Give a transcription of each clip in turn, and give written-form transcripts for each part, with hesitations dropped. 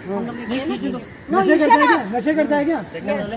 हम लोग ने किया ना। नशे करता है क्या? नशे करता है क्या?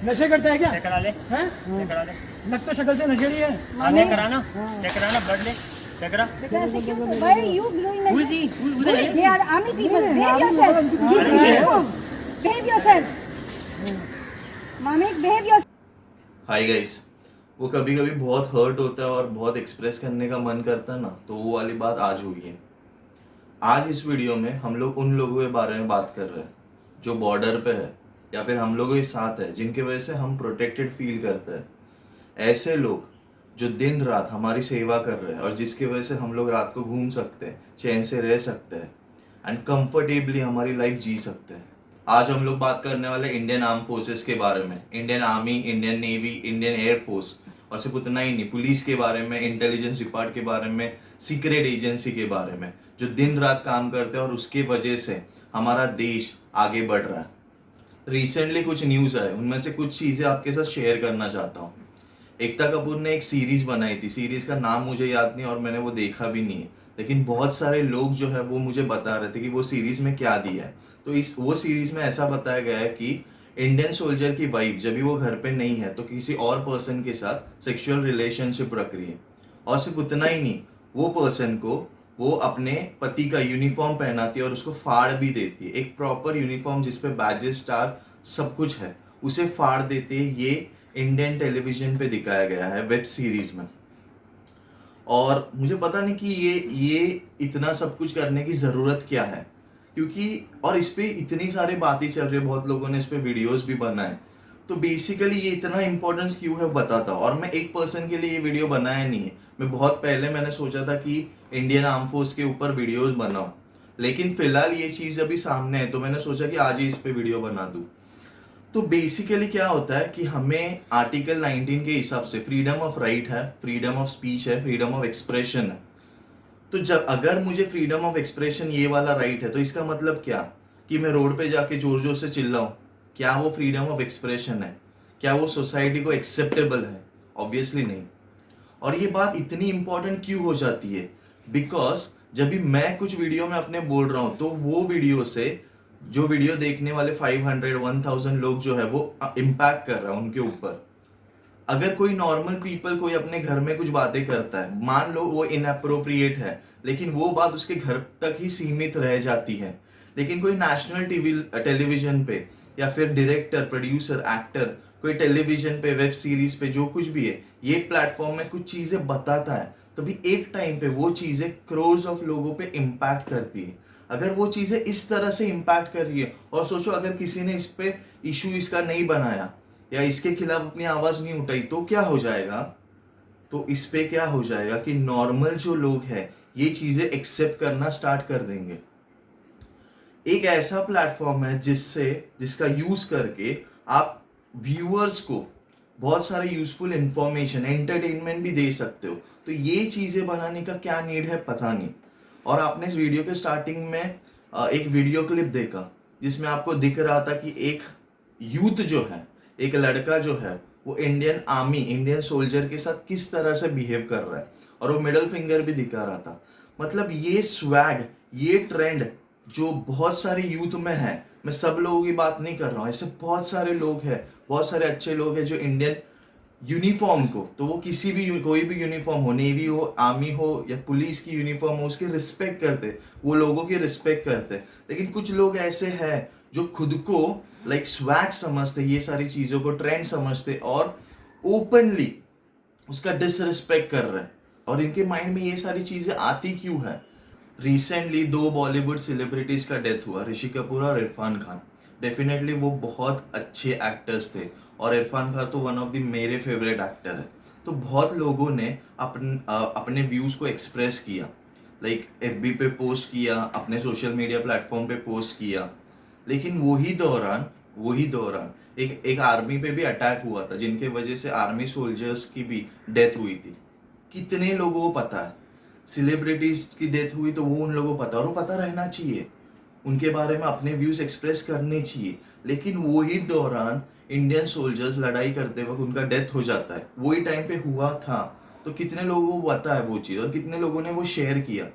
नशे करता है क्या? चेक करा ले, हैं? चेक करा ले। लग तो शक्ल से नशेड़ी है। हाँ, चेक कराना, चेक कराना, ब्लड ले, चेक करा। ऐसे क्यों? Why are you doing Who this? is he? Who the hell is They he? are army people. Behave yourself. This is uniform. Behave yourself. Mamik, behave yourself. Hi guys, वो कभी कभी बहुत hurt होता है और बहुत एक्सप्रेस करने का मन करता है ना, तो वो वाली बात आज हुई है। आज इस वीडियो में हम लोग उन लोगों के बारे में बात कर रहे हैं जो बॉर्डर पे है या फिर हम लोगों के साथ है, जिनके वजह से हम प्रोटेक्टेड फील करते हैं। ऐसे लोग जो दिन रात हमारी सेवा कर रहे हैं और जिसकी वजह से हम लोग रात को घूम सकते हैं, चैन से रह सकते हैं एंड कंफर्टेबली हमारी लाइफ जी सकते हैं। आज हम लोग बात करने वाले इंडियन आर्म फोर्सेस के बारे में, Indian army, Indian navy, Indian air force, और सिर्फ उतना ही नहीं, पुलिस के बारे में, इंटेलिजेंस डिपार्ट के बारे में, सीक्रेट एजेंसी के बारे में, जो दिन रात काम करते हैं और उसके वजह से हमारा देश आगे बढ़ रहा है। रिसेंटली कुछ न्यूज़ आए, उनमें से कुछ चीज़ें आपके साथ शेयर करना चाहता हूँ। एकता कपूर ने एक सीरीज़ बनाई थी, सीरीज़ का नाम मुझे याद नहीं और मैंने वो देखा भी नहीं है, लेकिन बहुत सारे लोग जो है वो मुझे बता रहे थे कि वो सीरीज़ में क्या दिया है। तो वो सीरीज़ में ऐसा बताया गया है कि इंडियन सोल्जर की वाइफ जब भी वो घर पे नहीं है तो किसी और पर्सन के साथ सेक्सुअल रिलेशनशिप रख रही है, और सिर्फ उतना ही नहीं, वो पर्सन को वो अपने पति का यूनिफॉर्म पहनाती है और उसको फाड़ भी देती है। एक प्रॉपर यूनिफॉर्म जिसपे बैजेस, स्टार सब कुछ है, उसे फाड़ देती है। ये इंडियन टेलीविजन पे दिखाया गया है वेब सीरीज में। और मुझे पता नहीं कि ये इतना सब कुछ करने की ज़रूरत क्या है, क्योंकि और इस पे इतनी सारी बातें चल रही है, बहुत लोगों ने इस पे वीडियोस भी बनाए। तो बेसिकली ये इतना इंपॉर्टेंस क्यों है बताता हूँ। और मैं एक पर्सन के लिए ये वीडियो बनाया नहीं है, मैं बहुत पहले मैंने सोचा था कि इंडियन आर्म फोर्स के ऊपर वीडियोस बनाऊं, लेकिन फिलहाल ये चीज़ अभी सामने है तो मैंने सोचा कि आज ही इस पे वीडियो बना दूँ। तो बेसिकली क्या होता है कि हमें आर्टिकल 19 के हिसाब से फ्रीडम ऑफ राइट है, फ्रीडम ऑफ स्पीच है, फ्रीडम ऑफ एक्सप्रेशन है। तो जब अगर मुझे फ्रीडम ऑफ एक्सप्रेशन ये वाला राइट है तो इसका मतलब क्या कि मैं रोड पे जाके जोर जोर से चिल्लाऊं, क्या वो फ्रीडम ऑफ एक्सप्रेशन है? क्या वो सोसाइटी को एक्सेप्टेबल है? ऑब्वियसली नहीं। और ये बात इतनी इंपॉर्टेंट क्यों हो जाती है? बिकॉज जब भी मैं कुछ वीडियो में अपने बोल रहा हूँ तो वो वीडियो से जो वीडियो देखने वाले 500, 1000 लोग जो है वो इम्पैक्ट कर रहा है उनके ऊपर। अगर कोई नॉर्मल पीपल कोई अपने घर में कुछ बातें करता है, मान लो वो इनअप्रोप्रिएट है, लेकिन वो बात उसके घर तक ही सीमित रह जाती है। लेकिन कोई नेशनल टेलीविजन पे या फिर डायरेक्टर, प्रोड्यूसर, एक्टर कोई टेलीविजन पे, वेब सीरीज पे, जो कुछ भी है, ये प्लेटफॉर्म में कुछ चीजें बताता है, तभी एक टाइम पे वो चीजें करोड़्स ऑफ लोगों पे इम्पैक्ट करती है। अगर वो चीजें इस तरह से इम्पैक्ट कर रही है, और सोचो अगर किसी ने इस पे इशू इसका नहीं बनाया या इसके खिलाफ अपनी आवाज नहीं उठाई तो क्या हो जाएगा? तो इस पे क्या हो जाएगा कि नॉर्मल जो लोग हैं ये चीजें एक्सेप्ट करना स्टार्ट कर देंगे। एक ऐसा प्लेटफॉर्म है जिसका यूज करके आप व्यूअर्स को बहुत सारे यूजफुल इंफॉर्मेशन, एंटरटेनमेंट भी दे सकते हो। तो ये चीजें बनाने का क्या नीड है पता नहीं। और आपने इस वीडियो के स्टार्टिंग में एक वीडियो क्लिप देखा जिसमें आपको दिख रहा था कि एक यूथ जो है, एक लड़का जो है, वो इंडियन आर्मी, इंडियन सोल्जर के साथ किस तरह से बिहेव कर रहा है, और वो मिडल फिंगर भी दिखा रहा था। मतलब ये स्वैग, ये ट्रेंड जो बहुत सारे यूथ में है, मैं सब लोगों की बात नहीं कर रहा हूँ, ऐसे बहुत सारे लोग हैं, बहुत सारे अच्छे लोग हैं जो इंडियन यूनिफॉर्म को, तो वो किसी भी कोई भी यूनिफॉर्म हो, नेवी हो, आर्मी हो या पुलिस की यूनिफॉर्म हो, उसकी रिस्पेक्ट करते, वो लोगों की रिस्पेक्ट करते। लेकिन कुछ लोग ऐसे हैं जो खुद को लाइक स्वैग समझते, ये सारी चीज़ों को ट्रेंड समझते और ओपनली उसका डिसरिस्पेक्ट कर रहे हैं। और इनके माइंड में ये सारी चीज़ें आती क्यों है? रिसेंटली 2 बॉलीवुड सेलिब्रिटीज़ का डेथ हुआ, ऋषि कपूर और इरफान खान। डेफिनेटली वो बहुत अच्छे एक्टर्स थे और इरफान खान तो वन ऑफ द मेरे फेवरेट एक्टर है। तो बहुत लोगों ने अपने व्यूज़ को एक्सप्रेस किया, लाइक FB पे पोस्ट किया, अपने सोशल मीडिया प्लेटफॉर्म पे पोस्ट किया। लेकिन वही दौरान एक आर्मी पे भी अटैक हुआ था, जिनके वजह से आर्मी सोल्जर्स की भी डेथ हुई थी। कितने लोगों को पता है? सेलिब्रिटीज की डेथ हुई तो वो उन लोगों को पता, और वो पता रहना चाहिए, उनके बारे में अपने व्यूज एक्सप्रेस करने चाहिए। लेकिन वही दौरान इंडियन सोल्जर्स लड़ाई करते वक्त उनका डेथ हो जाता है, वही टाइम पे हुआ था। तो कितने लोगों को पता है वो चीज़ और कितने लोगों ने वो शेयर किया?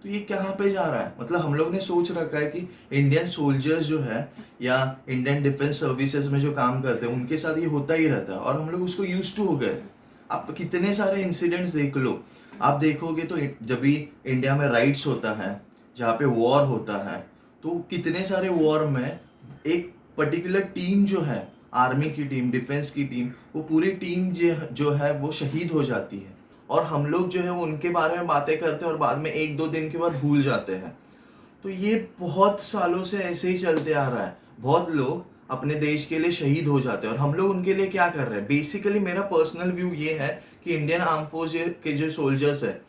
तो ये कहाँ पे जा रहा है? मतलब हम लोग ने सोच रखा है कि इंडियन सोल्जर्स जो है या इंडियन डिफेंस सर्विसेज में जो काम करते हैं उनके साथ ये होता ही रहता है और हम लोग उसको यूज टू हो गए। आप कितने सारे इंसिडेंट्स देख लो, आप देखोगे तो जब भी इंडिया में राइट्स होता है, जहाँ पे वॉर होता है, तो कितने सारे वॉर में एक पर्टिकुलर टीम जो है, आर्मी की टीम, डिफेंस की टीम, वो पूरी टीम जो है वो शहीद हो जाती है और हम लोग जो है वो उनके बारे में बातें करते हैं और बाद में 1-2 दिन के बाद भूल जाते हैं। तो ये बहुत सालों से ऐसे ही चलते आ रहा है। बहुत लोग अपने देश के लिए शहीद हो जाते हैं और हम लोग उनके लिए क्या कर रहे हैं? बेसिकली मेरा पर्सनल व्यू ये है कि इंडियन आर्म फोर्स के जो सोल्जर्स है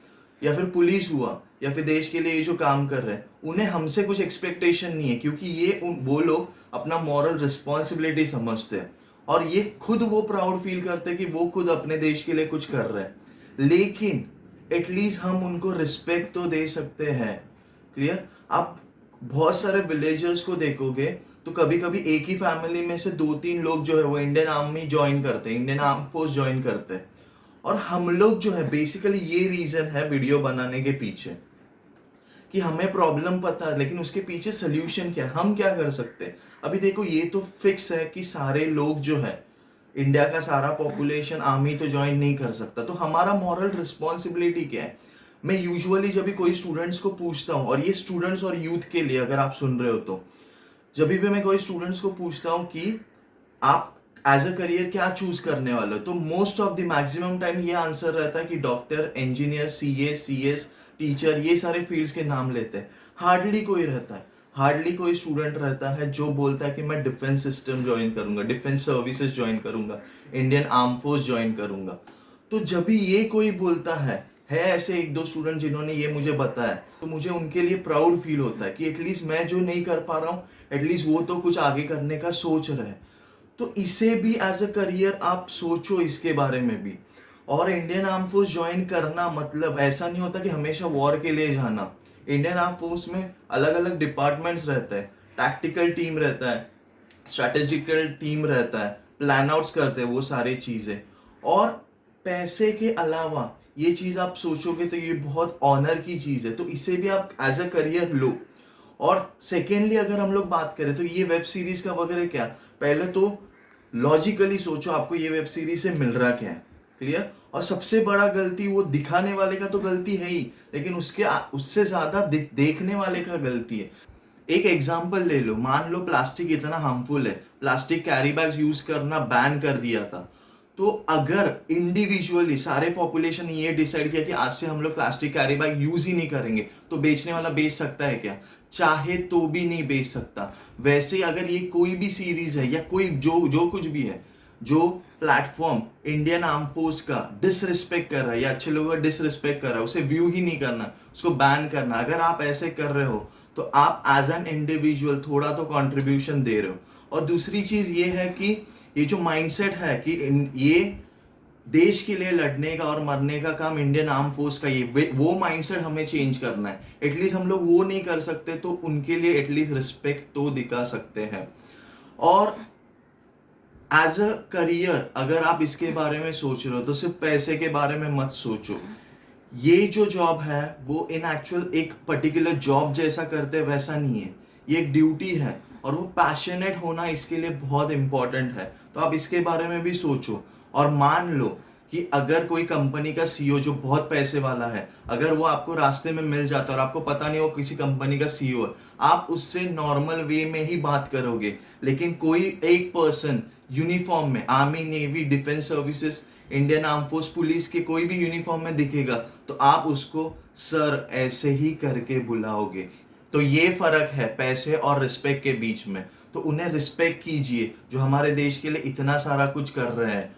या फिर पुलिस हुआ या फिर देश के लिए ये जो काम कर रहे हैं, उन्हें हमसे कुछ एक्सपेक्टेशन नहीं है, क्योंकि ये वो लोग अपना मॉरल रिस्पॉन्सिबिलिटी समझते हैं और ये खुद वो प्राउड फील करते हैं कि वो खुद अपने देश के लिए कुछ कर रहे हैं। लेकिन एटलीस्ट हम उनको रिस्पेक्ट तो दे सकते हैं। क्लियर? आप बहुत सारे विलेजर्स को देखोगे तो कभी कभी एक ही फैमिली में से 2-3 लोग जो है वो इंडियन आर्मी ज्वाइन करते हैं, इंडियन आर्म फोर्स ज्वाइन करते हैं। और हम लोग जो है बेसिकली ये रीजन है वीडियो बनाने के पीछे कि हमें प्रॉब्लम पता है, लेकिन उसके पीछे सोल्यूशन क्या है, हम क्या कर सकते हैं। अभी देखो, ये तो फिक्स है कि सारे लोग जो है, इंडिया का सारा पॉपुलेशन आर्मी तो ज्वाइन नहीं कर सकता। तो हमारा मॉरल रिस्पॉन्सिबिलिटी क्या है? मैं यूजुअली जब भी कोई स्टूडेंट्स को पूछता हूँ, और ये स्टूडेंट्स और यूथ के लिए अगर आप सुन रहे हो तो, जब भी मैं कोई स्टूडेंट्स को पूछता हूँ कि आप एज अ करियर क्या चूज करने वाले हो, तो most of the maximum time ये आंसर रहता है कि doctor, engineer, CA, CS, teacher, ये सारे फील्ड्स के नाम लेते हैं। हार्डली कोई रहता है, हार्डली कोई स्टूडेंट रहता है जो बोलता है कि मैं डिफेंस सिस्टम ज्वाइन करूंगा, डिफेंस सर्विसेज ज्वाइन करूंगा, इंडियन आर्म फोर्स ज्वाइन करूंगा। तो जब भी ये कोई बोलता है ऐसे 1-2 स्टूडेंट जिन्होंने ये मुझे बताया, तो मुझे उनके लिए प्राउड फील होता है कि एटलीस्ट मैं जो नहीं कर पा रहा हूँ, एटलीस्ट वो तो कुछ आगे करने का सोच रहे हैं। तो इसे भी एज अ करियर आप सोचो, इसके बारे में भी। और इंडियन आर्म फोर्स ज्वाइन करना मतलब ऐसा नहीं होता कि हमेशा वॉर के लिए जाना। इंडियन आर्म फोर्स में अलग अलग डिपार्टमेंट्स रहते हैं, टैक्टिकल टीम रहता है, स्ट्रैटेजिकल टीम रहता है, प्लान आउट्स करते हैं वो सारी चीज़ें। और पैसे के अलावा ये चीज़ आप सोचोगे तो ये बहुत ऑनर की चीज़ है, तो इसे भी आप एज अ करियर लो। और सेकेंडली अगर हम लोग बात करें तो ये वेब सीरीज का वगैरह क्या, पहले तो लॉजिकली सोचो आपको ये वेब सीरीज से मिल रहा क्या है। क्लियर? और सबसे बड़ा गलती वो दिखाने वाले का तो गलती है ही, लेकिन उससे ज्यादा देखने वाले का गलती है। एक एग्जांपल ले लो, मान लो प्लास्टिक इतना हार्मफुल है, प्लास्टिक कैरी बैग्स यूज करना बैन कर दिया था, तो अगर इंडिविजुअली सारे पॉपुलेशन ये डिसाइड किया कि आज से हम लोग प्लास्टिक कैरी बैग यूज ही नहीं करेंगे, तो बेचने वाला बेच सकता है क्या? चाहे तो भी नहीं बेच सकता। वैसे ही अगर ये कोई भी सीरीज है या कोई जो कुछ भी है, जो प्लेटफॉर्म इंडियन आर्म फोर्स का डिसरिस्पेक्ट कर रहा है या अच्छे लोगों का डिसरिस्पेक्ट कर रहा है, उसे व्यू ही नहीं करना, उसको बैन करना, अगर आप ऐसे कर रहे हो तो आप एज एन इंडिविजुअल थोड़ा तो कंट्रीब्यूशन दे रहे हो। और दूसरी चीज ये है कि ये जो माइंडसेट है कि ये देश के लिए लड़ने का और मरने का काम इंडियन आर्म फोर्स का, ये वो माइंडसेट हमें चेंज करना है। एटलीस्ट हम लोग वो नहीं कर सकते तो उनके लिए एटलीस्ट रिस्पेक्ट तो दिखा सकते हैं। और एज अ करियर अगर आप इसके बारे में सोच रहे हो तो सिर्फ पैसे के बारे में मत सोचो। ये जो जॉब है वो इन एक्चुअल एक पर्टिकुलर जॉब जैसा करते वैसा नहीं है, ये एक ड्यूटी है और वो पैशनेट होना इसके लिए बहुत इंपॉर्टेंट है। तो आप इसके बारे में भी सोचो। और मान लो कि अगर कोई कंपनी का सीईओ जो बहुत पैसे वाला है, अगर वो आपको रास्ते में मिल जाता है और आपको पता नहीं वो किसी कंपनी का सीईओ है, आप उससे नॉर्मल वे में ही बात करोगे। लेकिन कोई एक पर्सन यूनिफॉर्म में, army, navy, defence services, Indian arm force, police के कोई भी यूनिफॉर्म में दिखेगा तो आप उसको सर ऐसे ही करके बुलाओगे। तो ये फर्क है पैसे और रिस्पेक्ट के बीच में। तो उन्हें रिस्पेक्ट कीजिए जो हमारे देश के लिए इतना सारा कुछ कर रहे हैं।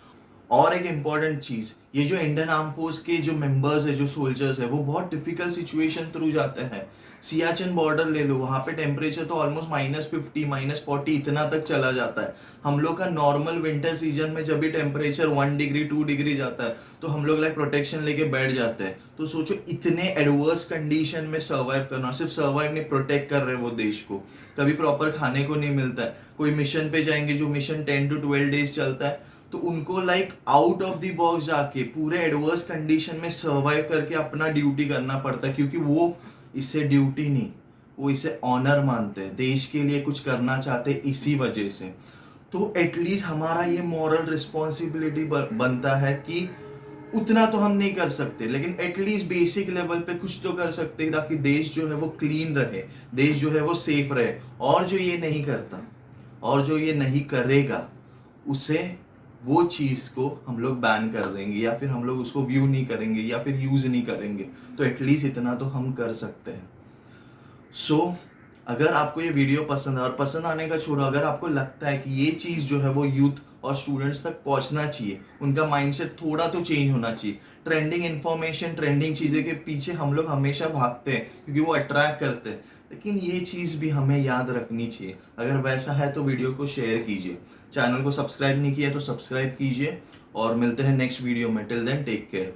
और एक इम्पॉर्टेंट चीज, ये जो इंडियन आर्म फोर्स के जो मेंबर्स है, जो सोल्जर्स है, वो बहुत डिफिकल्ट सिचुएशन थ्रू जाते हैं। सियाचिन बॉर्डर ले लो, वहाँ पे टेम्परेचर तो ऑलमोस्ट -50, -40 इतना तक चला जाता है। हम लोग का नॉर्मल विंटर सीजन में जब भी टेम्परेचर 1 डिग्री 2 डिग्री जाता है तो हम लोग प्रोटेक्शन लेके बैठ जाते हैं। तो सोचो इतने एडवर्स कंडीशन में सर्वाइव करना, सिर्फ सर्वाइव नहीं, प्रोटेक्ट कर रहे हैं वो देश को। कभी प्रॉपर खाने को नहीं मिलता है, कोई मिशन पे जाएंगे जो मिशन 10 to 12 डेज चलता है, तो उनको आउट ऑफ द बॉक्स जाके पूरे एडवर्स कंडीशन में सर्वाइव करके अपना ड्यूटी करना पड़ता है, क्योंकि वो इसे ड्यूटी नहीं, वो इसे ऑनर मानते हैं, देश के लिए कुछ करना चाहते हैं इसी वजह से। तो एटलीस्ट हमारा ये मॉरल रिस्पॉन्सिबिलिटी बनता है कि उतना तो हम नहीं कर सकते, लेकिन एटलीस्ट बेसिक लेवल पे कुछ तो कर सकते हैं ताकि देश जो है वो क्लीन रहे, देश जो है वो सेफ रहे। और जो ये नहीं करता और जो ये नहीं करेगा, उसे वो चीज़ को हम लोग बैन कर देंगे, या फिर हम लोग उसको व्यू नहीं करेंगे, या फिर यूज़ नहीं करेंगे। तो एटलीस्ट इतना तो हम कर सकते हैं। सो अगर आपको ये वीडियो पसंद है, और पसंद आने का छोड़ो, अगर आपको लगता है कि ये चीज़ जो है वो यूथ और स्टूडेंट्स तक पहुंचना चाहिए, उनका माइंडसेट थोड़ा तो चेंज होना चाहिए। ट्रेंडिंग इन्फॉर्मेशन, ट्रेंडिंग चीज़ें के पीछे हम लोग हमेशा भागते हैं क्योंकि वो अट्रैक्ट करते हैं, लेकिन ये चीज़ भी हमें याद रखनी चाहिए। अगर वैसा है तो वीडियो को शेयर कीजिए, चैनल को सब्सक्राइब नहीं किया तो सब्सक्राइब कीजिए, और मिलते हैं नेक्स्ट वीडियो में। Till then take care.